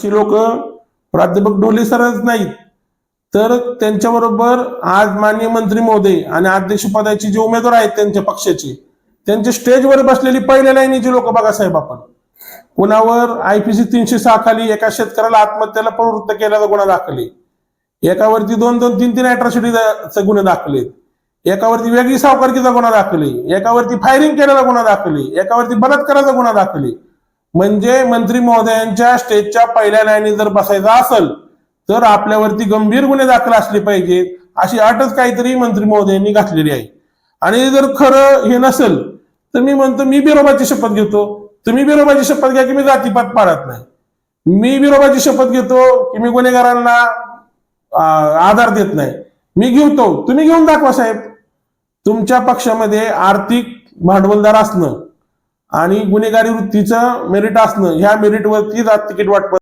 लोक प्राध्यापक ढोले सरच नाहीत तर त्यांच्याबरोबर आज माननीय मंत्री महोदय आणि अध्यक्षपदाचे जे उमेदवार आहेत त्यांच्या पक्षाचे त्यांच्या स्टेजवर बसलेली पहिल्या लाईनीची लोक बघा साहेब. आपण कुणावर IPC 306 खाली एका शेतकऱ्याला आत्महत्येला प्रवृत्त केल्याचा गुन्हा दाखल, एकावरती 2-2, 3-3 अॅट्रॉसिटीचे गुन्हे दाखल, एकावरती वेगळी सावकारकीचा गुन्हा दाखल, एकावरती फायरिंग केलेला गुन्हा दाखल, एकावरती बलात्काराचा गुन्हा दाखल. म्हणजे मंत्री महोदयांच्या स्टेजच्या पहिल्या लाईनीत जर बसायचं असेल तर आपल्यावरती गंभीर गुन्हे दाखल असले पाहिजेत अशी अटच काहीतरी मंत्री महोदयांनी घातलेली आहे. आणि जर खरं हे नसेल तर मी म्हणतो मी बिरोबाची शपथ घेतो, तुम्ही बिरोबाची शपथ घ्या की मी जातीपात पाळत नाही. मी बिरोबाची शपथ घेतो की मी गुन्हेगारांना आधार देत नाही. मी घेतो, तुम्ही घेऊन दाखवा साहेब. तुमच्या पक्षामध्ये आर्थिक भांडवलदार असणं आणि गुन्हेगारी वृत्तीचं मेरिट असणं ह्या मेरिटवरती तिकीट वाटप